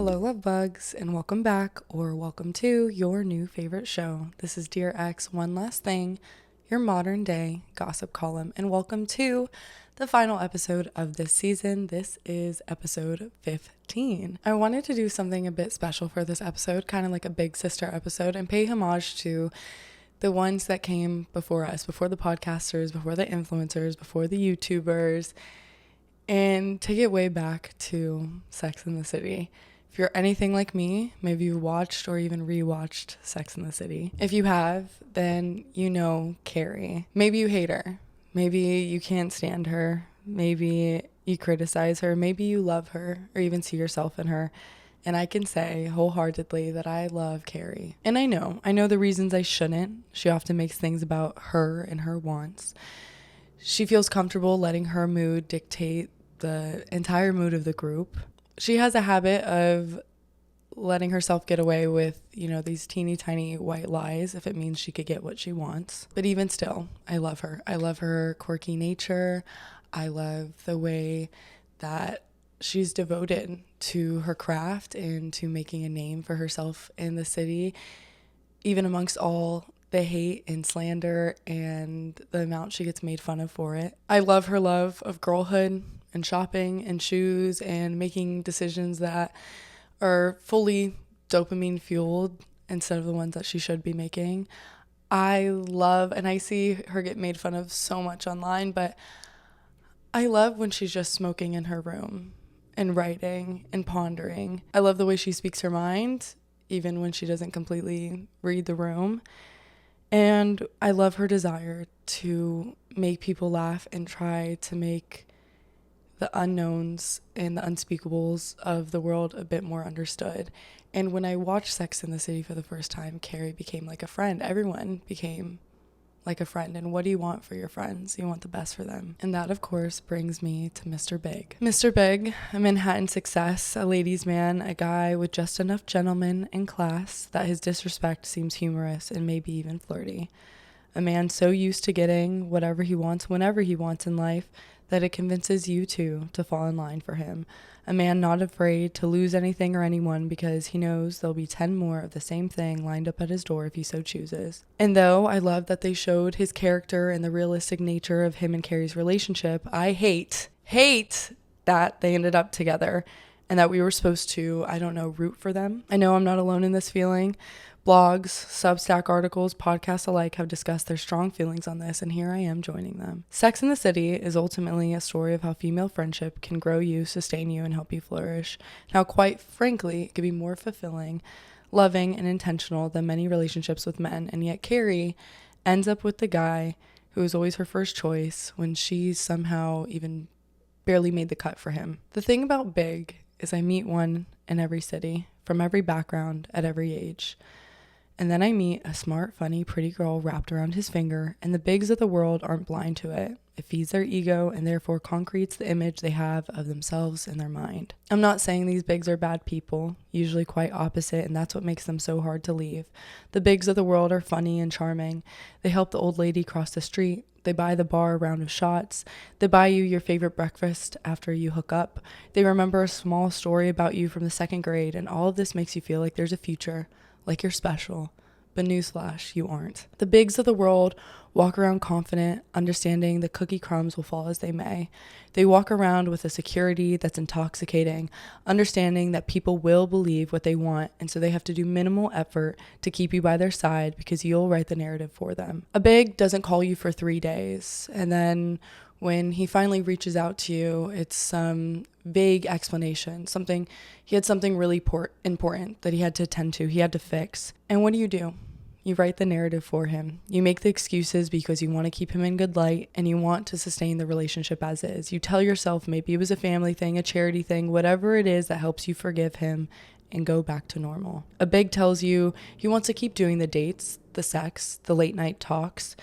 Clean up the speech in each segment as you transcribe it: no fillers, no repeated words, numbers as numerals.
Hello, Lovebugs, and welcome back, or welcome to your new favorite show. This is Dear X, One Last Thing, your modern day gossip column, and welcome to the final episode of this season. This is episode 15. I wanted to do something a bit special for this episode, kind of like a big sister episode, and pay homage to the ones that came before us, before the podcasters, before the influencers, before the YouTubers, and take it way back to Sex and the City. If you're anything like me, maybe you watched or even rewatched Sex and the City. If you have, then you know Carrie. Maybe you hate her. Maybe you can't stand her. Maybe you criticize her. Maybe you love her or even see yourself in her. And I can say wholeheartedly that I love Carrie. And I know the reasons I shouldn't. She often makes things about her and her wants. She feels comfortable letting her mood dictate the entire mood of the group. She has a habit of letting herself get away with, these teeny tiny white lies if it means she could get what she wants. But even still, I love her. I love her quirky nature. I love the way that she's devoted to her craft and to making a name for herself in the city, even amongst all the hate and slander and the amount she gets made fun of for it. I love her love of girlhood and shopping and shoes and making decisions that are fully dopamine fueled instead of the ones that she should be making. I love, and I see her get made fun of so much online, but I love when she's just smoking in her room and writing and pondering. I love the way she speaks her mind, even when she doesn't completely read the room. And I love her desire to make people laugh and try to make the unknowns and the unspeakables of the world a bit more understood. And when I watched Sex and the City for the first time, Carrie became like a friend. Everyone became like a friend. And what do you want for your friends? You want the best for them. And that, of course, brings me to Mr. Big. Mr. Big, a Manhattan success, a ladies' man, a guy with just enough gentleman and class that his disrespect seems humorous and maybe even flirty. A man so used to getting whatever he wants whenever he wants in life that it convinces you too to fall in line for him. A man not afraid to lose anything or anyone because he knows there'll be 10 more of the same thing lined up at his door if he so chooses. And though I love that they showed his character and the realistic nature of him and Carrie's relationship, I hate that they ended up together and that we were supposed to, root for them. I know I'm not alone in this feeling. Blogs, Substack articles, podcasts alike have discussed their strong feelings on this, and here I am joining them. Sex and the City is ultimately a story of how female friendship can grow you, sustain you, and help you flourish. Now, quite frankly, it could be more fulfilling, loving, and intentional than many relationships with men, and yet Carrie ends up with the guy who was always her first choice when she somehow even barely made the cut for him. The thing about Big is I meet one in every city, from every background, at every age. And then I meet a smart, funny, pretty girl wrapped around his finger, and the bigs of the world aren't blind to it. It feeds their ego and therefore concretes the image they have of themselves in their mind. I'm not saying these bigs are bad people, usually quite opposite, and that's what makes them so hard to leave. The bigs of the world are funny and charming. They help the old lady cross the street. They buy the bar a round of shots. They buy you your favorite breakfast after you hook up. They remember a small story about you from the second grade, and all of this makes you feel like there's a future, like you're special. But newsflash, you aren't. The bigs of the world walk around confident, understanding the cookie crumbs will fall as they may. They walk around with a security that's intoxicating, understanding that people will believe what they want, and so they have to do minimal effort to keep you by their side because you'll write the narrative for them. A big doesn't call you for 3 days, and then when he finally reaches out to you, it's some vague explanation. He had something really important that he had to attend to, he had to fix. And what do? You write the narrative for him. You make the excuses because you want to keep him in good light and you want to sustain the relationship as is. You tell yourself maybe it was a family thing, a charity thing, whatever it is that helps you forgive him and go back to normal. A big tells you he wants to keep doing the dates, the sex, the late night talks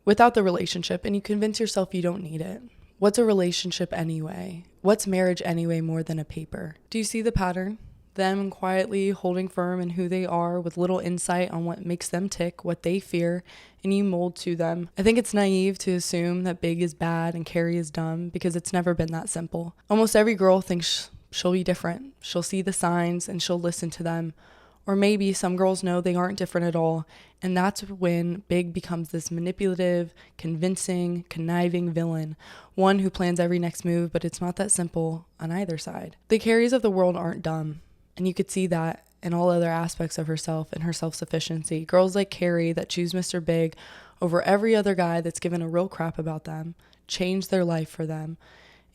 without the relationship, and you convince yourself you don't need it. What's a relationship anyway? What's marriage anyway more than a paper? Do you see the pattern? Them quietly holding firm in who they are with little insight on what makes them tick, what they fear, and you mold to them. I think it's naive to assume that Big is bad and Carrie is dumb because it's never been that simple. Almost every girl thinks she'll be different. She'll see the signs and she'll listen to them. Or maybe some girls know they aren't different at all, and that's when Big becomes this manipulative, convincing, conniving villain, one who plans every next move, but it's not that simple on either side. The Carries of the world aren't dumb, and you could see that in all other aspects of herself and her self-sufficiency. Girls like Carrie that choose Mr. Big over every other guy that's given a real crap about them, changed their life for them,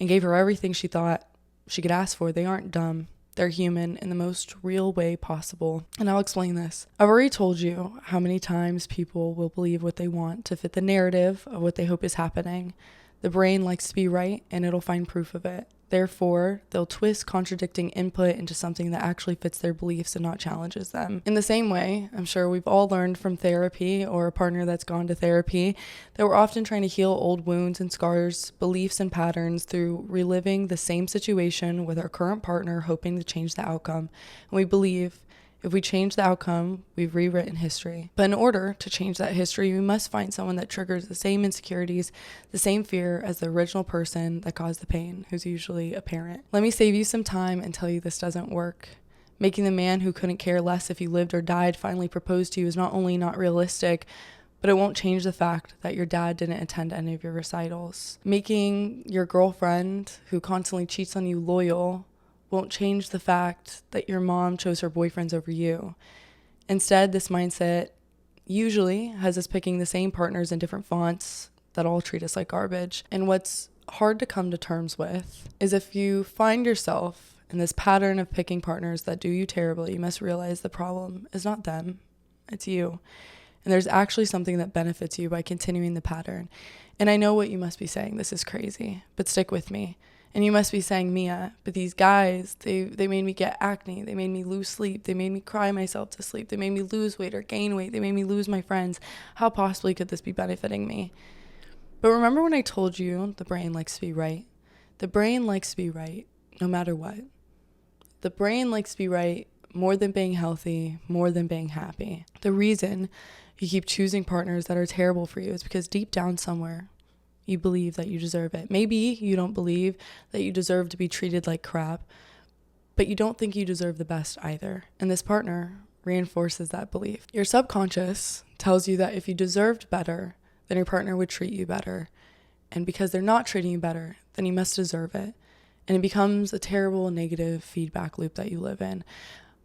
and gave her everything she thought she could ask for. They aren't dumb. They're human in the most real way possible. And I'll explain this. I've already told you how many times people will believe what they want to fit the narrative of what they hope is happening. The brain likes to be right, and it'll find proof of it. Therefore, they'll twist contradicting input into something that actually fits their beliefs and not challenges them. In the same way, I'm sure we've all learned from therapy or a partner that's gone to therapy that we're often trying to heal old wounds and scars, beliefs and patterns through reliving the same situation with our current partner, hoping to change the outcome. And we believe if we change the outcome, we've rewritten history. But in order to change that history, we must find someone that triggers the same insecurities, the same fear as the original person that caused the pain, who's usually a parent. Let me save you some time and tell you this doesn't work. Making the man who couldn't care less if you lived or died finally propose to you is not only not realistic, but it won't change the fact that your dad didn't attend any of your recitals. Making your girlfriend who constantly cheats on you loyal won't change the fact that your mom chose her boyfriends over you. Instead, this mindset usually has us picking the same partners in different fonts that all treat us like garbage. And what's hard to come to terms with is if you find yourself in this pattern of picking partners that do you terribly, you must realize the problem is not them, it's you. And there's actually something that benefits you by continuing the pattern. And I know what you must be saying, this is crazy, but stick with me. And you must be saying, Mia, but these guys, they made me get acne. They made me lose sleep. They made me cry myself to sleep. They made me lose weight or gain weight. They made me lose my friends. How possibly could this be benefiting me? But remember when I told you the brain likes to be right? The brain likes to be right no matter what. The brain likes to be right more than being healthy, more than being happy. The reason you keep choosing partners that are terrible for you is because deep down somewhere, you believe that you deserve it. Maybe you don't believe that you deserve to be treated like crap, but you don't think you deserve the best either. And this partner reinforces that belief. Your subconscious tells you that if you deserved better, then your partner would treat you better. And because they're not treating you better, then you must deserve it. And it becomes a terrible negative feedback loop that you live in.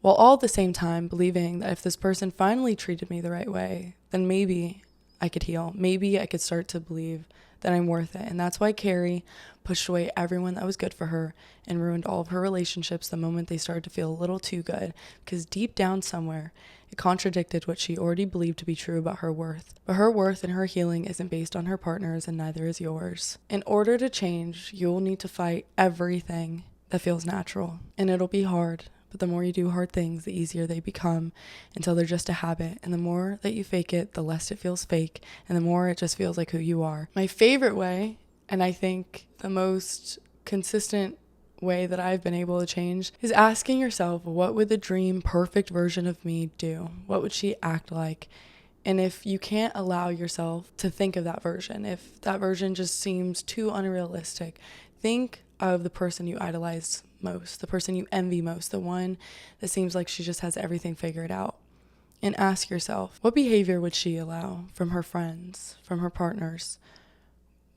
While all at the same time believing that if this person finally treated me the right way, then maybe I could heal. Maybe I could start to believe that I'm worth it. And that's why Carrie pushed away everyone that was good for her and ruined all of her relationships the moment they started to feel a little too good, because deep down somewhere, it contradicted what she already believed to be true about her worth. But her worth and her healing isn't based on her partners, and neither is yours. In order to change, you'll need to fight everything that feels natural. And it'll be hard. But the more you do hard things, the easier they become until they're just a habit. And the more that you fake it, the less it feels fake. And the more it just feels like who you are. My favorite way, and I think the most consistent way that I've been able to change, is asking yourself, what would the dream perfect version of me do? What would she act like? And if you can't allow yourself to think of that version, if that version just seems too unrealistic, think of the person you idolize most, the person you envy most, the one that seems like she just has everything figured out. And ask yourself, what behavior would she allow from her friends, from her partners?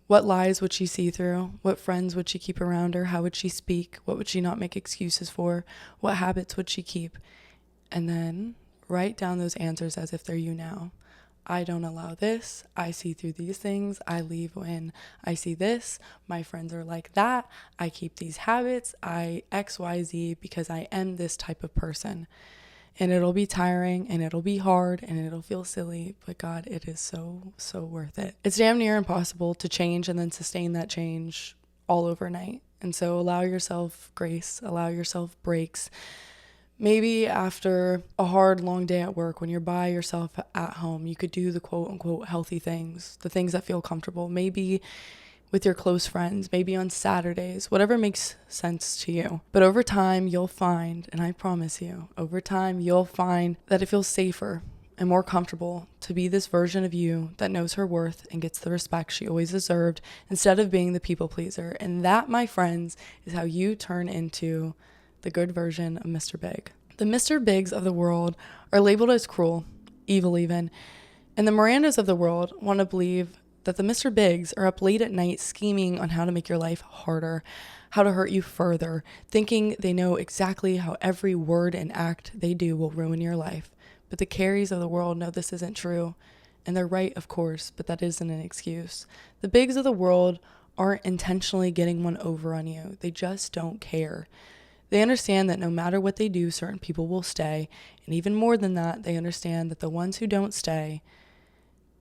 What lies would she see through? What friends would she keep around her? How would she speak? What would she not make excuses for? What habits would she keep? And then write down those answers as if they're you now. I don't allow this. I see through these things. I leave when I see this. My friends are like that. I keep these habits. I XYZ because I am this type of person. And it'll be tiring and it'll be hard and it'll feel silly, but God, it is so, so worth it. It's damn near impossible to change and then sustain that change all overnight. And so allow yourself grace, allow yourself breaks. Maybe after a hard, long day at work, when you're by yourself at home, you could do the quote unquote healthy things, the things that feel comfortable. Maybe with your close friends, maybe on Saturdays, whatever makes sense to you. But over time, you'll find, and I promise you, over time, you'll find that it feels safer and more comfortable to be this version of you that knows her worth and gets the respect she always deserved instead of being the people pleaser. And that, my friends, is how you turn into the good version of Mr. Big. The Mr. Bigs of the world are labeled as cruel, evil even, and the Mirandas of the world want to believe that the Mr. Bigs are up late at night scheming on how to make your life harder, how to hurt you further, thinking they know exactly how every word and act they do will ruin your life. But the Carries of the world know this isn't true. And they're right, of course, but that isn't an excuse. The Bigs of the world aren't intentionally getting one over on you. They just don't care. They understand that no matter what they do, certain people will stay. And even more than that, they understand that the ones who don't stay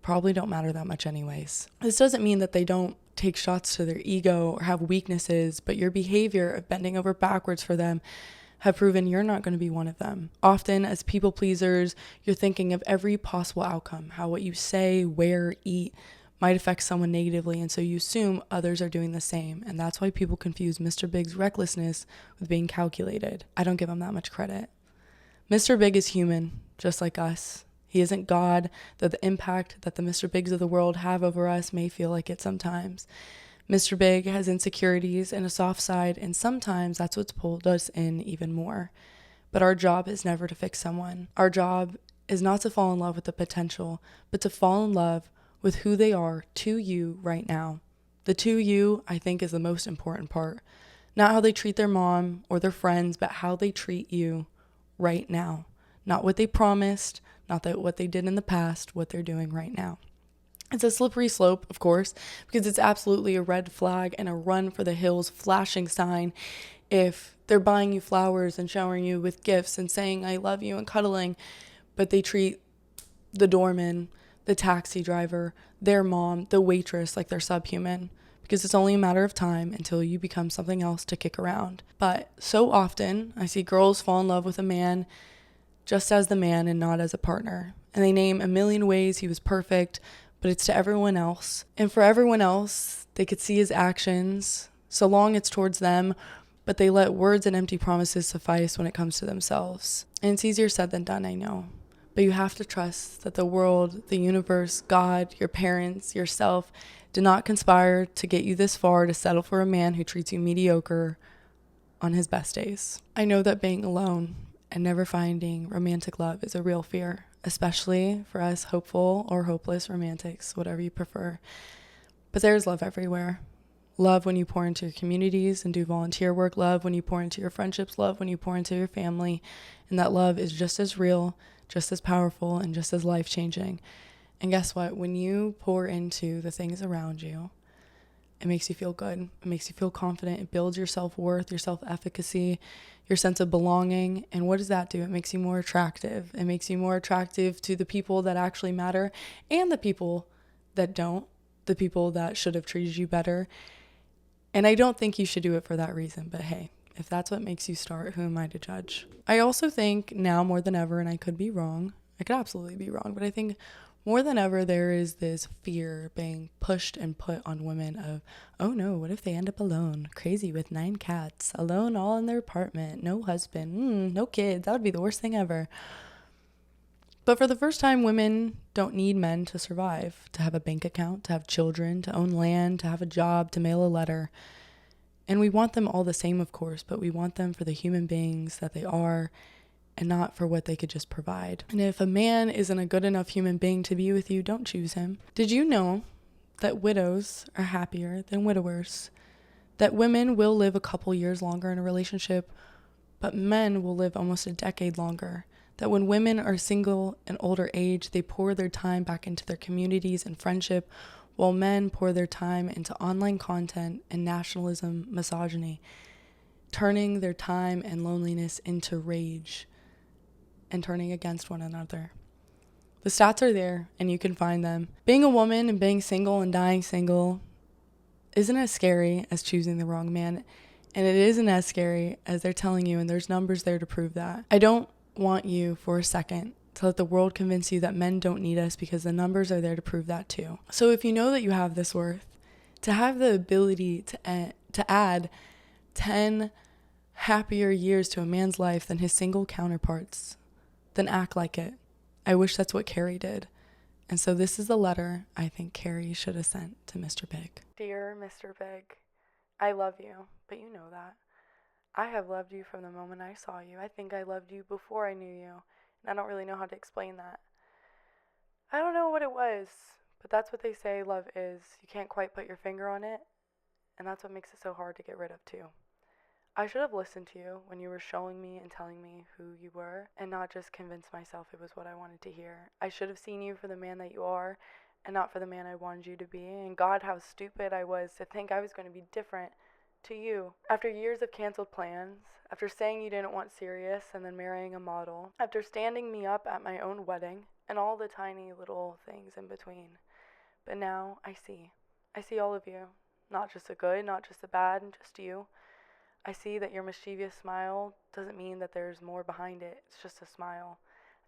probably don't matter that much anyways. This doesn't mean that they don't take shots to their ego or have weaknesses, but your behavior of bending over backwards for them have proven you're not going to be one of them. Often, as people pleasers, you're thinking of every possible outcome, how what you say, wear, eat might affect someone negatively, and so you assume others are doing the same, and that's why people confuse Mr. Big's recklessness with being calculated. I don't give him that much credit. Mr. Big is human, just like us. He isn't God, though the impact that the Mr. Bigs of the world have over us may feel like it sometimes. Mr. Big has insecurities and a soft side, and sometimes that's what's pulled us in even more. But our job is never to fix someone. Our job is not to fall in love with the potential, but to fall in love with who they are to you right now. The to you, I think, is the most important part. Not how they treat their mom or their friends, but how they treat you right now. Not what they promised, not that what they did in the past, what they're doing right now. It's a slippery slope, of course, because it's absolutely a red flag and a run for the hills flashing sign if they're buying you flowers and showering you with gifts and saying I love you and cuddling, but they treat the doorman, the taxi driver, their mom, the waitress like they're subhuman, because it's only a matter of time until you become something else to kick around. But so often I see girls fall in love with a man just as the man and not as a partner, and they name a million ways he was perfect, but it's to everyone else. And for everyone else, they could see his actions, so long it's towards them, but they let words and empty promises suffice when it comes to themselves. And it's easier said than done, I know. But you have to trust that the world, the universe, God, your parents, yourself, did not conspire to get you this far to settle for a man who treats you mediocre on his best days. I know that being alone and never finding romantic love is a real fear, especially for us hopeful or hopeless romantics, whatever you prefer. But there's love everywhere. Love when you pour into your communities and do volunteer work. Love when you pour into your friendships. Love when you pour into your family. And that love is just as real, just as powerful, and just as life-changing. And guess what? When you pour into the things around you, it makes you feel good. It makes you feel confident. It builds your self-worth, your self-efficacy, your sense of belonging. And what does that do? It makes you more attractive. It makes you more attractive to the people that actually matter and the people that don't, the people that should have treated you better. And I don't think you should do it for that reason. But hey, if that's what makes you start, who am I to judge? I also think now more than ever, and I could be wrong, I could absolutely be wrong, but I think more than ever, there is this fear being pushed and put on women of, oh no, what if they end up alone, crazy with 9 cats, alone all in their apartment, no husband, no kids, that would be the worst thing ever. But for the first time, women don't need men to survive, to have a bank account, to have children, to own land, to have a job, to mail a letter. And we want them all the same, of course, but we want them for the human beings that they are, and not for what they could just provide. And if a man isn't a good enough human being to be with you, don't choose him. Did you know that widows are happier than widowers? That women will live a couple years longer in a relationship, but men will live almost a decade longer? That when women are single and older age, they pour their time back into their communities and friendship, while men pour their time into online content and nationalism, misogyny, turning their time and loneliness into rage and turning against one another. The stats are there and you can find them. Being a woman and being single and dying single isn't as scary as choosing the wrong man, and it isn't as scary as they're telling you, and there's numbers there to prove that. I don't want you for a second to let the world convince you that men don't need us, because the numbers are there to prove that too. So if you know that you have this worth, to have the ability to add 10 happier years to a man's life than his single counterparts, then act like it. I wish that's what Carrie did. And so this is the letter I think Carrie should have sent to Mr. Big. Dear Mr. Big, I love you, but you know that. I have loved you from the moment I saw you. I think I loved you before I knew you, and I don't really know how to explain that. I don't know what it was, but that's what they say love is. You can't quite put your finger on it, and that's what makes it so hard to get rid of too. I should have listened to you when you were showing me and telling me who you were, and not just convinced myself it was what I wanted to hear. I should have seen you for the man that you are, and not for the man I wanted you to be. And God, how stupid I was to think I was going to be different to you. After years of canceled plans, after saying you didn't want serious and then marrying a model, after standing me up at my own wedding, and all the tiny little things in between. But now I see. I see all of you. Not just the good, not just the bad, and just you. I see that your mischievous smile doesn't mean that there's more behind it. It's just a smile.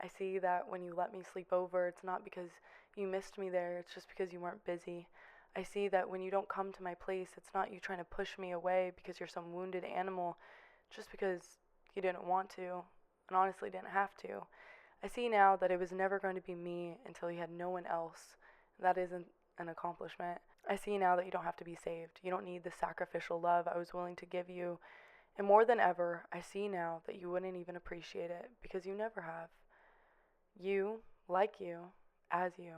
I see that when you let me sleep over, it's not because you missed me there. It's just because you weren't busy. I see that when you don't come to my place, it's not you trying to push me away because you're some wounded animal, just because you didn't want to, and honestly didn't have to. I see now that it was never going to be me until you had no one else. That isn't an accomplishment. I see now that you don't have to be saved. You don't need the sacrificial love I was willing to give you. And more than ever, I see now that you wouldn't even appreciate it because you never have. You, like you, as you.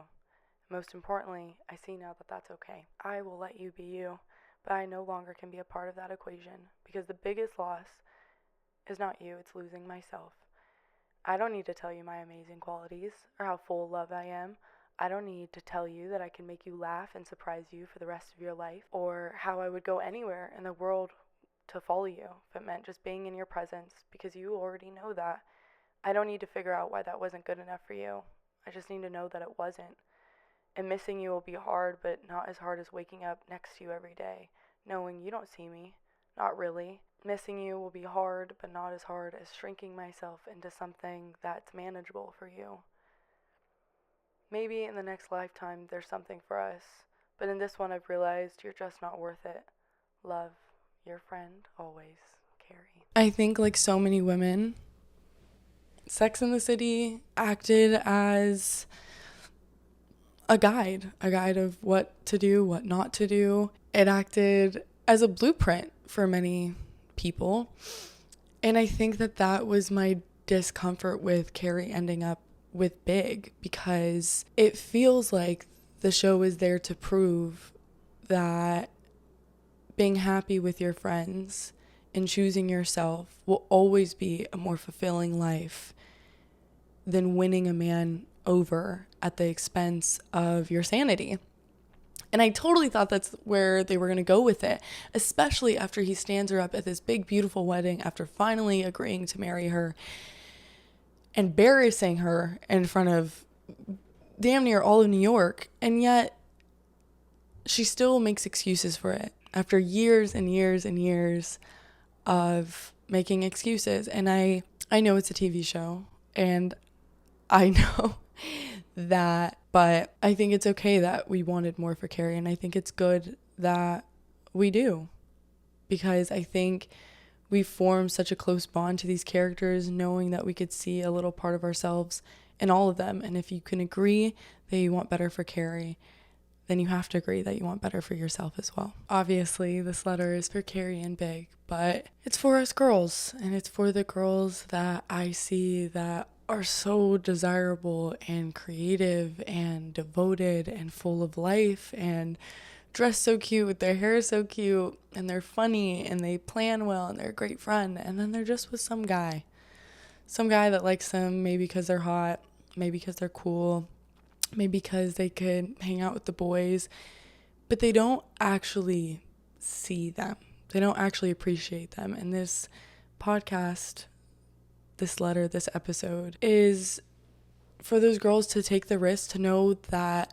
Most importantly, I see now that that's okay. I will let you be you, but I no longer can be a part of that equation because the biggest loss is not you, it's losing myself. I don't need to tell you my amazing qualities or how full of love I am. I don't need to tell you that I can make you laugh and surprise you for the rest of your life, or how I would go anywhere in the world to follow you if it meant just being in your presence, because you already know that. I don't need to figure out why that wasn't good enough for you. I just need to know that it wasn't. And missing you will be hard, but not as hard as waking up next to you every day, knowing you don't see me. Not really. Missing you will be hard, but not as hard as shrinking myself into something that's manageable for you. Maybe in the next lifetime there's something for us, but in this one I've realized you're just not worth it. Love, your friend, always, Carrie. I think like so many women, Sex and the City acted as a guide of what to do, what not to do. It acted as a blueprint for many people. And I think that was my discomfort with Carrie ending up with Big, because it feels like the show is there to prove that being happy with your friends and choosing yourself will always be a more fulfilling life than winning a man over at the expense of your sanity. And I totally thought that's where they were going to go with it, especially after he stands her up at this big, beautiful wedding after finally agreeing to marry her, embarrassing her in front of damn near all of New York. And yet she still makes excuses for it after years and years and years of making excuses. And I know it's a TV show, and I know that, but I think it's okay that we wanted more for Carrie, and I think it's good that we do, because I think we formed such a close bond to these characters, knowing that we could see a little part of ourselves in all of them. And if you can agree that you want better for Carrie, then you have to agree that you want better for yourself as well. Obviously, this letter is for Carrie and Big, but it's for us girls, and it's for the girls that I see that are so desirable and creative and devoted and full of life and dress so cute, their hair is so cute, and they're funny, and they plan well, and they're a great friend, and then they're just with some guy that likes them, maybe because they're hot, maybe because they're cool, maybe because they could hang out with the boys, but they don't actually see them. They don't actually appreciate them. And this podcast, this letter, this episode is for those girls to take the risk to know that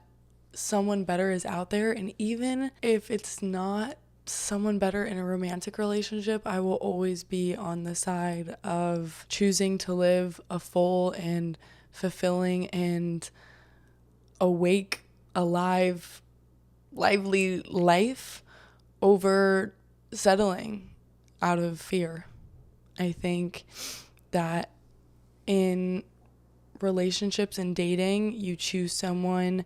someone better is out there. And even if it's not someone better in a romantic relationship, I will always be on the side of choosing to live a full and fulfilling and awake, alive, lively life over settling out of fear. I think that in relationships and dating, you choose someone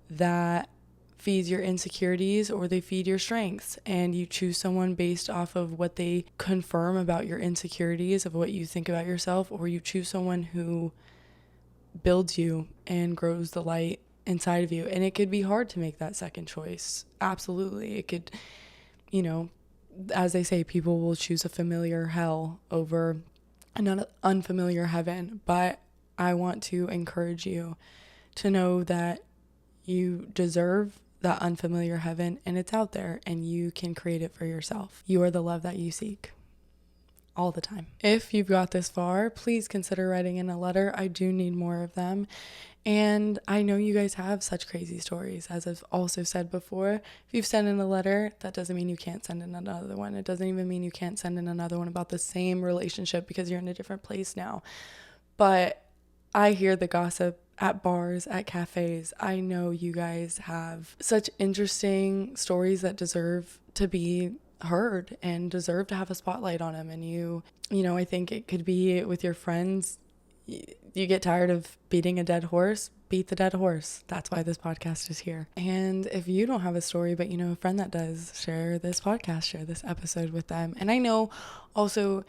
that feeds your insecurities or they feed your strengths, and you choose someone based off of what they confirm about your insecurities of what you think about yourself, or you choose someone who builds you and grows the light inside of you. And it could be hard to make that second choice. Absolutely. It could, as they say, people will choose a familiar hell over an unfamiliar heaven. But I want to encourage you to know that you deserve that unfamiliar heaven, and it's out there, and you can create it for yourself. You are the love that you seek all the time. If you've got this far, please consider writing in a letter. I do need more of them. And I know you guys have such crazy stories. As I've also said before, if you've sent in a letter, that doesn't mean you can't send in another one. It doesn't even mean you can't send in another one about the same relationship because you're in a different place now. But I hear the gossip at bars, at cafes. I know you guys have such interesting stories that deserve to be heard and deserve to have a spotlight on them. And I think it could be with your friends. You get tired of beating a dead horse, beat the dead horse. That's why this podcast is here. And if you don't have a story, but you know a friend that does, share this podcast, share this episode with them. And I know also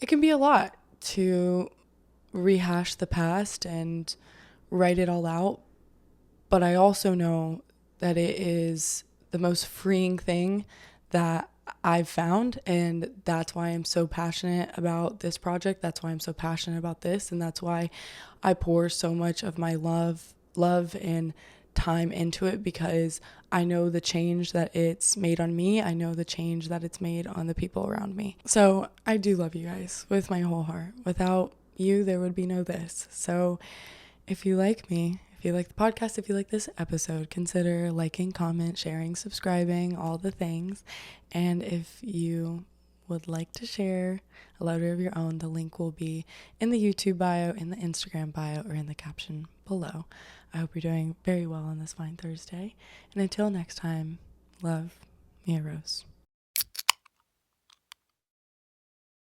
it can be a lot to rehash the past and write it all out. But I also know that it is the most freeing thing that I've found, and that's why I'm so passionate about this project. That's why I'm so passionate about this, and that's why I pour so much of my love and time into it, because I know the change that it's made on me. I know the change that it's made on the people around me. So I do love you guys with my whole heart. Without you, there would be no this. So if you like me, if you like the podcast, if you like this episode, consider liking, comment, sharing, subscribing, all the things. And if you would like to share a letter of your own, the link will be in the YouTube bio, in the Instagram bio, or in the caption below. I hope you're doing very well on this fine Thursday. And until next time, love, Mia Rose.